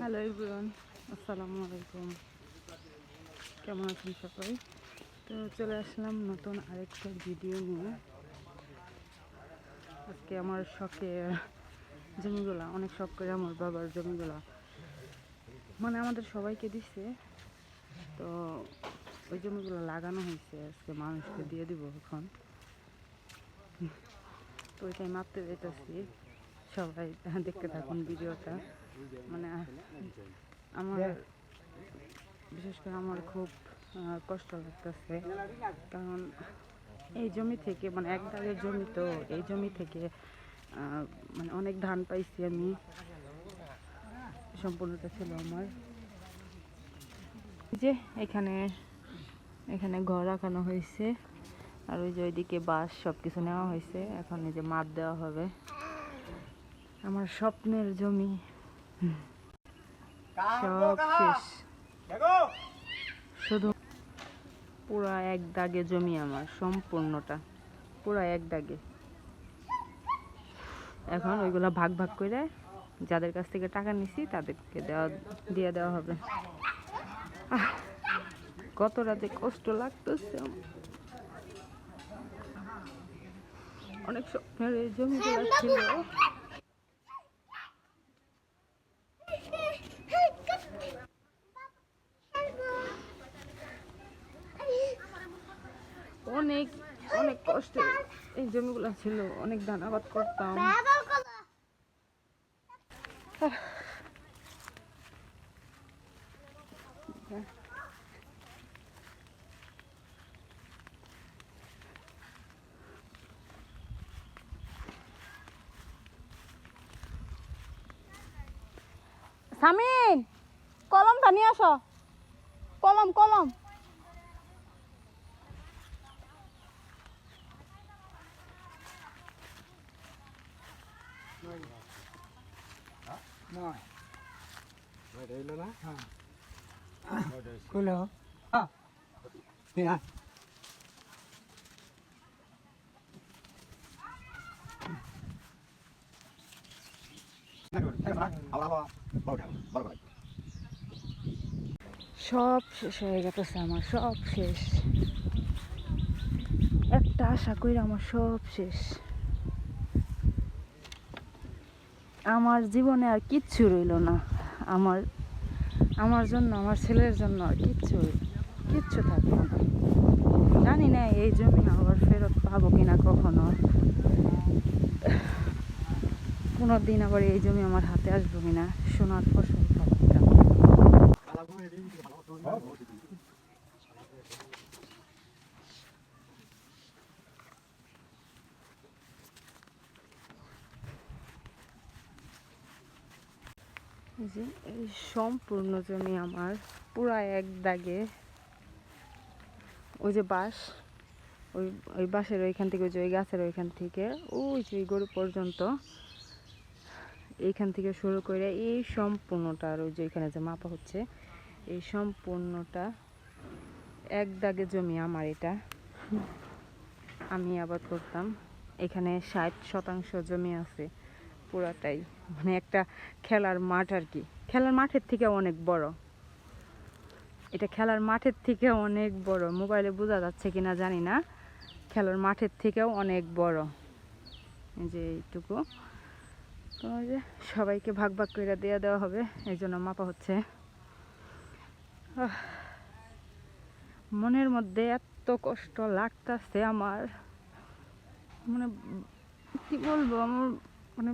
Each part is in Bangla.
হ্যালো এভরিওয়ান, আসসালামু আলাইকুম। কেমন আছেন সবাই? তো চলে আসলাম নতুন আরেকটা ভিডিও নিয়ে। আজকে আমার শখের জমিগুলা, অনেক শখ করে আমার বাবার জমিগুলা মানে আমাদের সবাইকে দিচ্ছে। তো ওই জমিগুলো লাগানো হয়েছে, আজকে মানুষকে দিয়ে দিব এখন। তো ওইটাই মাপতে যেতেছি, সবাই দেখতে থাকুন ভিডিওটা। মানে আমার বিশেষ করে আমার খুব কষ্ট লাগতেছে, কারণ এই জমি থেকে মানে এক দাগের জমি, তো এই জমি থেকে মানে অনেক ধান পাইছি আমি, সম্পূর্ণটা ছিল আমার। যে এখানে এখানে ঘর রাখানো হয়েছে, আর ওই যে ওইদিকে বাঁশ সব কিছু নেওয়া হয়েছে। এখন এই যে মাপ দেওয়া হবে। আমার স্বপ্নের জমি সব শেষ, শুধু পুরা এক দাগে জমি আমার, সম্পূর্ণটা পুরা এক দাগে। এখন ওইগুলা ভাগ ভাগ করে যাদের কাছ থেকে টাকা নিছি তাদেরকে দিয়ে দেওয়া হবে। কত রাতে কষ্ট লাগতেছে, অনেক স্বপ্নের এই জমিগুলো ছিল। অনেক অনেক কষ্টে এই জমিগুলো ছিল, অনেক ধান আবাদ করতাম। সামিন, কলমটা নিয়ে আসো। কলম কলম সব শেষ হয়ে গেছে আমার, সব শেষ। একটা আশা করি আমার সব শেষ। আমার জীবনে আর কিচ্ছু রইল না। আমার আমার জন্য, আমার ছেলের জন্য আর কিচ্ছু থাকলো না। জানি না এই জমি আবার ফেরত পাবো কিনা কখনো, কোনো দিন আবার এই জমি আমার হাতে আসবো কিনা, সোনার ফসল পাবো কিনা। যে এই সম্পূর্ণ জমি আমার পুরা এক দাগে। ওই যে বাঁশ, ওই ওই বাঁশের ওইখান থেকে, ওই যে ওই গাছের ওইখান থেকে ওই যে গরু পর্যন্ত, এইখান থেকে শুরু করে এই সম্পূর্ণটা, আর ওই যে ওইখানে যে মাপা হচ্ছে, এই সম্পূর্ণটা এক দাগে জমি আমার। এটা আমি আবাদ করতাম। এখানে 60% জমি আছে পুরাটাই, মানে একটা খেলার মাঠ আর কি। খেলার মাঠের থেকে অনেক বড় এটা, খেলার মাঠের থেকে অনেক বড়। মোবাইলে বোঝা যাচ্ছে কিনা জানি না, খেলার মাঠের থেকেও অনেক বড়। এই যে এইটুকু, তো ওই যে সবাইকে ভাগ ভাগ করে দিয়ে দেওয়া হবে, এই জন্য মাপা হচ্ছে। মনের মধ্যে এত কষ্ট লাগতেছে আমার, মানে কি বলবো, আমার মানে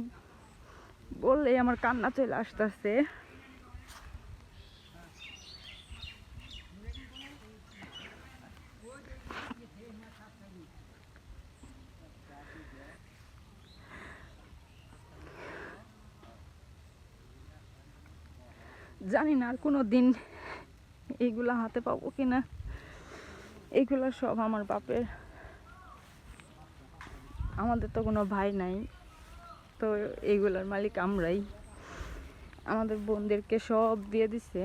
বললেই আমার কান্না চলে আসতেছে। জানি না আর কোনো দিন এইগুলা হাতে পাবো কিনা। এইগুলা সব আমার বাপের, আমাদের তো কোনো ভাই নাই, তো এইগুলার মালিক আমরাই। আমাদের বোনদেরকে সব দিয়ে দিচ্ছে,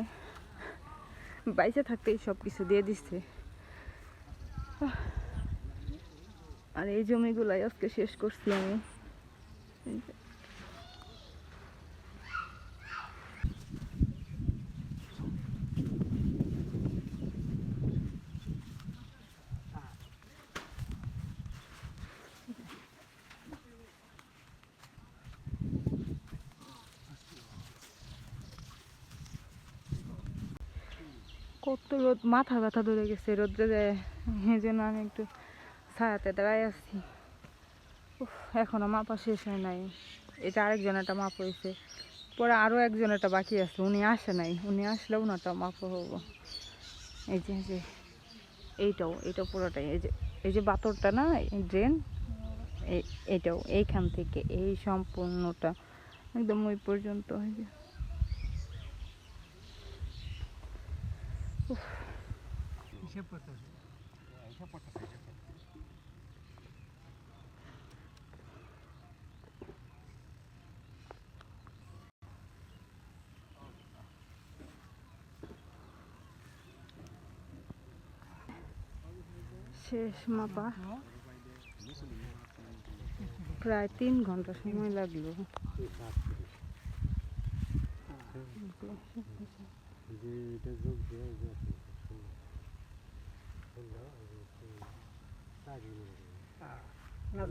বাইসে থাকতেই সব কিছু দিয়ে দিচ্ছে। আর এই জমিগুলাই আজকে শেষ করছি আমি। কত রোদ, মাথা ব্যথা ধরে গেছে রোদ্রে যায়, এই জন্য আমি একটু ছায়াতে দাঁড়াই আছি। উফ, এখনো মাপা শেষ হয় নাই। এটা আরেকজনেরটা মাপ হয়েছে, পরে আরও একজনেরটা বাকি আছে, উনি আসে নাই, উনি আসলে ওনারটা মাপ হবো। এই যে এইটাও পুরোটাই, এই যে বাতরটা না, ড্রেন, এইটাও এইখান থেকে এই সম্পূর্ণটা একদম ওই পর্যন্ত। এই যে শেষ মাপা, প্রায় 3 ঘন্টা সময় লাগলো। না